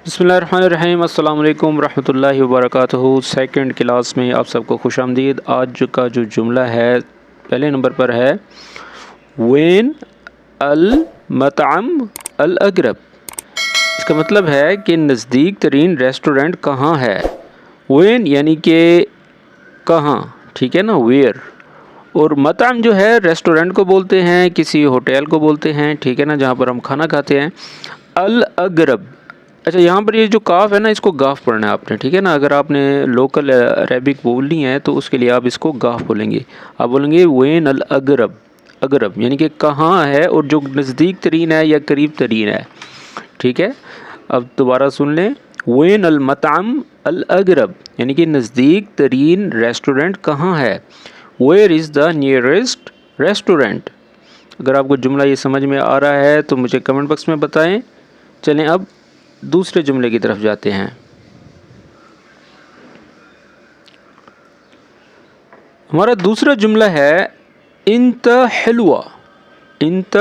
बिस्मिल्लाहिर्रहमानिर्रहीम। अस्सलाम वालेकुम रहमतुल्लाहि वबरकातुहू। सेकंड क्लास में आप सबको खुश आमदीद। आज का जो जुमला है पहले नंबर पर है वेन अल मतअम अल अगरब। इसका मतलब है कि नज़दीक तरीन रेस्टोरेंट कहाँ है। वेन यानी कि कहाँ, ठीक है ना, वेयर। और मतअम जो है रेस्टोरेंट को बोलते हैं, किसी होटल को बोलते हैं, ठीक है ना, जहाँ पर हम खाना खाते हैं। अल अगरब, अच्छा यहाँ पर ये जो काफ है ना, इसको गाफ पढ़ना है आपने, ठीक है ना। अगर आपने लोकल अरेबिक बोलनी है तो उसके लिए आप इसको गाफ बोलेंगे। आप बोलेंगे वेन अल अगरब। अगरब यानी कि कहाँ है और जो नज़दीक तरीन है या करीब तरीन है, ठीक है। अब दोबारा सुन लें, वेन अल मतअम अल अगरब यानी कि नज़दीक तरीन रेस्टोरेंट कहाँ है। Where is the nearest restaurant. अगर आपको जुमला ये समझ में आ रहा है तो मुझे कमेंट बॉक्स में बताएं। चलें अब दूसरे जुमले की तरफ जाते हैं। हमारा दूसरा जुमला है इंत हलवा। इंत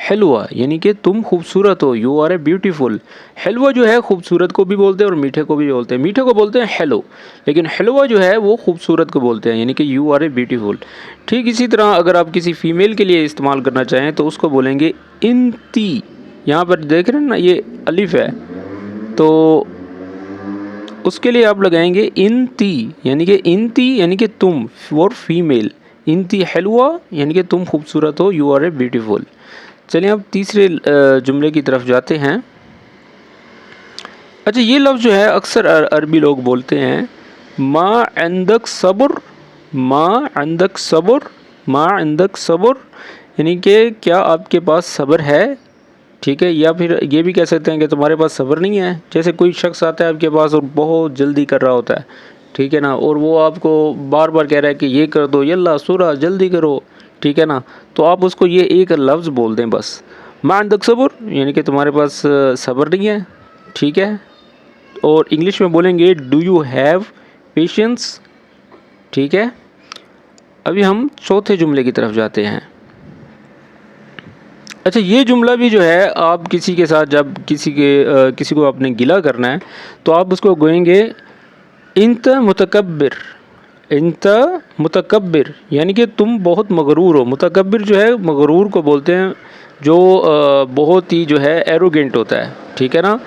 हलवा यानी कि तुम खूबसूरत हो, यू आर ए ब्यूटीफुल। हलवा जो है खूबसूरत को भी बोलते हैं और मीठे को भी बोलते हैं। मीठे को बोलते हैं हेलो, लेकिन हलवा जो है वो खूबसूरत को बोलते हैं, यानी कि यू आर ए ब्यूटीफुल। ठीक इसी तरह अगर आप किसी फीमेल के लिए इस्तेमाल करना चाहें तो उसको बोलेंगे इंती। यहाँ पर देख रहे हैं ना, ये अलिफ है, तो उसके लिए आप लगाएंगे इंती, यानी कि तुम और फीमेल। इंती हलवा यानी कि तुम खूबसूरत हो, यू आर ए ब्यूटीफुल। चलिए अब तीसरे जुमले की तरफ जाते हैं। अच्छा ये लफ्ज़ जो है अक्सर अरबी लोग बोलते हैं, मा अंदक सब्र, मा अंदक सब्र, मा अंदक सब्र, यानी कि क्या आपके पास सब्र है, ठीक है। या फिर ये भी कह सकते हैं कि तुम्हारे पास सब्र नहीं है। जैसे कोई शख्स आता है आपके पास और बहुत जल्दी कर रहा होता है, ठीक है ना, और वो आपको बार बार कह रहा है कि ये कर दो, यल्ला सुरा जल्दी करो, ठीक है ना, तो आप उसको ये एक लफ्ज़ बोल दें बस, मा अंदक सब्र, यानी कि तुम्हारे पास सब्र नहीं है, ठीक है। और इंग्लिश में बोलेंगे डू यू हैव पेशेंस, ठीक है। अभी हम चौथे जुमले की तरफ जाते हैं। अच्छा ये जुमला भी जो है आप किसी के साथ जब किसी को आपने गिला करना है तो आप उसको गोएंगे इंत मुतकब्बिर। इंत मुतकब्बिर यानी कि तुम बहुत मगरूर हो। मुतकब्बिर जो है मगरूर को बोलते हैं, जो बहुत ही जो है एरोगेंट होता है, ठीक है ना।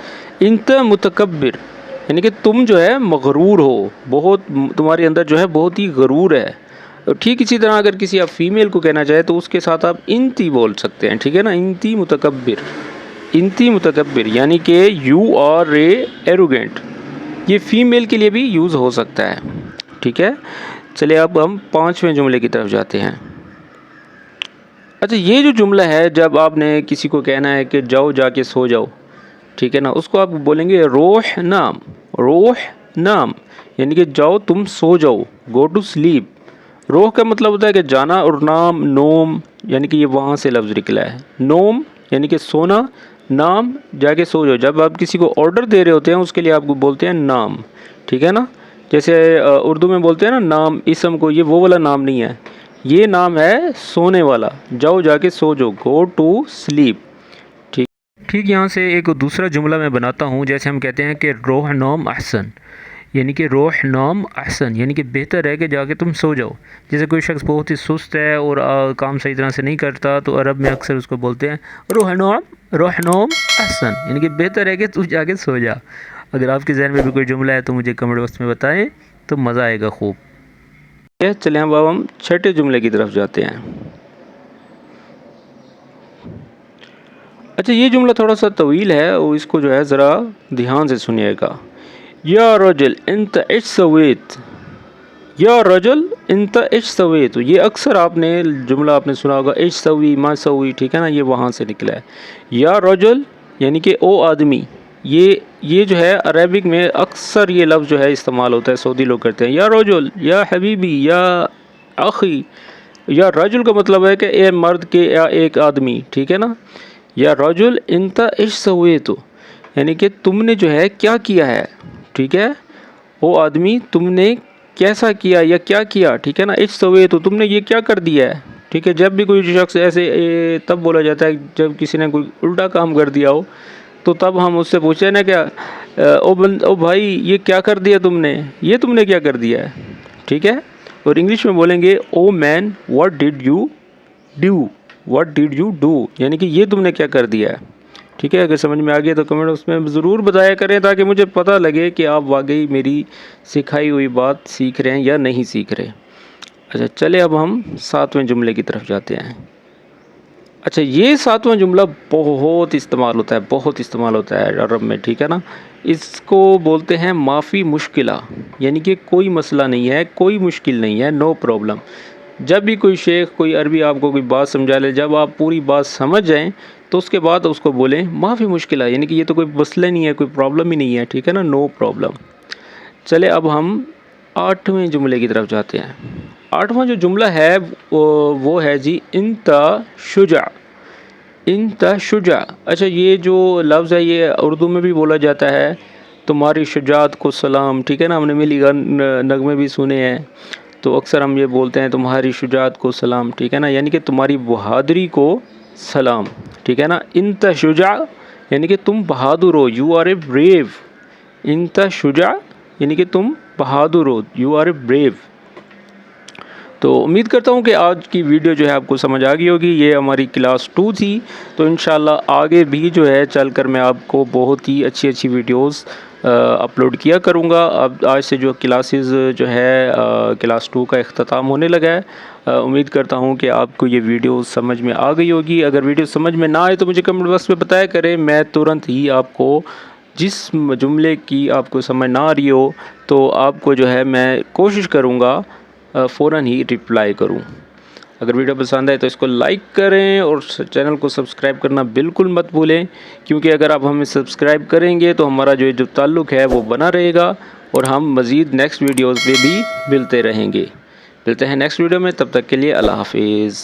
इंत मुतकब्बिर यानी कि तुम जो है मगरूर हो, बहुत तुम्हारे अंदर जो है बहुत ही गरूर है। ठीक इसी तरह अगर किसी आप फीमेल को कहना चाहे तो उसके साथ आप इंती बोल सकते हैं, ठीक है ना। इंती मुतकब्बिर, इंती मुतकब्बिर यानी कि यू आर ए एरोगेंट। ये फीमेल के लिए भी यूज़ हो सकता है, ठीक है। चलिए अब हम पांचवें जुमले की तरफ जाते हैं। अच्छा ये जो जुमला है जब आपने किसी को कहना है कि जाओ जाके सो जाओ, ठीक है ना, उसको आप बोलेंगे रोह नाम। रोह नाम यानी कि जाओ तुम सो जाओ, गो टू स्लीप। रोह का मतलब होता है कि जाना, और नाम नोम यानी कि ये वहाँ से लफ्ज़ निकला है। नोम यानी कि सोना, नाम जाके सो जाओ। जब आप किसी को ऑर्डर दे रहे होते हैं उसके लिए आपको बोलते हैं नाम, ठीक है ना। जैसे उर्दू में बोलते हैं ना नाम इसम को, ये वो वाला नाम नहीं है, ये नाम है सोने वाला। जाओ जाके सो जाओ, गो टू स्लीप। ठीक यहाँ से एक दूसरा जुमला मैं बनाता हूँ। जैसे हम कहते हैं कि रोह नौम अहसन, यानी कि रोह नौम अहसन यानी कि बेहतर है कि जाके तुम सो जाओ। जैसे कोई शख्स बहुत ही सुस्त है और काम सही तरह से नहीं करता तो अरब में अक्सर उसको बोलते हैं रोह नौम अहसन, यानी कि बेहतर है कि तू जाके सो जा। अगर आपके जहन में भी कोई जुमला है तो मुझे कमेंट बॉक्स में बताएं, तो मज़ा आएगा खूब। चलें अब हम छठे जुमले की तरफ जाते हैं। अच्छा ये जुमला थोड़ा सा तवील है और इसको जो है ज़रा ध्यान से सुनिएगा। या रजल इंत इश सवेत, या रजल इंत इश सवेत। ये अक्सर आपने जुमला आपने सुना होगा, इश सवी मा सवी, ठीक है ना, ये वहाँ से निकला है। या रजल यानी कि ओ आदमी। ये जो है अरेबिक में अक्सर ये लफ्ज़ जो है इस्तेमाल होता है, सऊदी लोग करते हैं, या रजल, या हबीबी, या आखी। या रजुल का मतलब है कि ए मर्द के या एक आदमी, ठीक है ना। या रजुल इंता इश सवेतु यानी कि तुमने जो है क्या किया है, ठीक है। ओ आदमी तुमने कैसा किया या क्या किया, ठीक है ना। इश सवेतु तुमने ये क्या कर दिया है, ठीक है। जब भी कोई शख्स ऐसे तब बोला जाता है जब किसी ने कोई उल्टा काम कर दिया हो, تو تب ہم اس سے پوچھیں نا کیا او بھائی یہ کیا کر دیا تم نے، یہ تم نے کیا کر دیا ہے، ٹھیک ہے. اور انگلش میں بولیں گے oh man what did you do, what did you do, یعنی کہ یہ تم نے کیا کر دیا ہے. ٹھیک ہے، اگر سمجھ میں آ گیا تو کمنٹ اس میں ضرور بتایا کریں تاکہ مجھے پتہ لگے کہ آپ واقعی میری سکھائی ہوئی بات سیکھ رہے ہیں یا نہیں سیکھ رہے. اچھا چلے اب ہم 7ویں جملے کی طرف جاتے ہیں. اچھا یہ 7واں جملہ بہت استعمال ہوتا ہے عرب میں، ٹھیک ہے نا. اس کو بولتے ہیں معافی مشکلہ، یعنی کہ کوئی مسئلہ نہیں ہے، کوئی مشکل نہیں ہے، نو پرابلم. جب بھی کوئی شیخ کوئی عربی آپ کو کوئی بات سمجھا لے، جب آپ پوری بات سمجھ جائیں تو اس کے بعد اس کو بولیں معافی مشکلہ، یعنی کہ یہ تو کوئی مسئلہ نہیں ہے، کوئی پرابلم ہی نہیں ہے، ٹھیک ہے نا، نو پرابلم. چلے اب ہم 8ویں جملے کی طرف جاتے ہیں. 8واں جو جملہ ہے وہ ہے جی انت شجاع، انت شجاع. اچھا یہ جو لفظ ہے یہ اردو میں بھی بولا جاتا ہے، تمہاری شجاعت کو سلام، ٹھیک ہے نا. ہم نے ملی نغمے بھی سنے ہیں تو اکثر ہم یہ بولتے ہیں تمہاری شجاعت کو سلام، ٹھیک ہے نا، یعنی کہ تمہاری بہادری کو سلام، ٹھیک ہے نا. انت شجاع یعنی کہ تم بہادر ہو، یو آر اے بریو. انت شجاع یعنی کہ تم بہادر ہو، یو آر اے بریو. تو امید کرتا ہوں کہ آج کی ویڈیو جو ہے آپ کو سمجھ آ گئی ہوگی. یہ ہماری کلاس 2 تھی، تو انشاءاللہ آگے بھی جو ہے چل کر میں آپ کو بہت ہی اچھی ویڈیوز اپلوڈ کیا کروں گا. اب آج سے جو کلاسز جو ہے کلاس 2 کا اختتام ہونے لگا ہے. امید کرتا ہوں کہ آپ کو یہ ویڈیو سمجھ میں آ گئی ہوگی. اگر ویڈیو سمجھ میں نہ آئے تو مجھے کمنٹ باکس میں بتایا کریں، میں ترنت ہی آپ کو جس جملے کی آپ کو سمجھ نہ آ رہی ہو تو آپ کو جو ہے میں کوشش کروں گا فوراً ہی رپلائی کروں. اگر ویڈیو پسند آئے تو اس کو لائک کریں اور چینل کو سبسکرائب کرنا بالکل مت بھولیں، کیونکہ اگر آپ ہمیں سبسکرائب کریں گے تو ہمارا جو تعلق ہے وہ بنا رہے گا اور ہم مزید نیکسٹ ویڈیوز پہ بھی ملتے رہیں گے. ملتے ہیں نیکسٹ ویڈیو میں، تب تک کے لیے اللہ حافظ.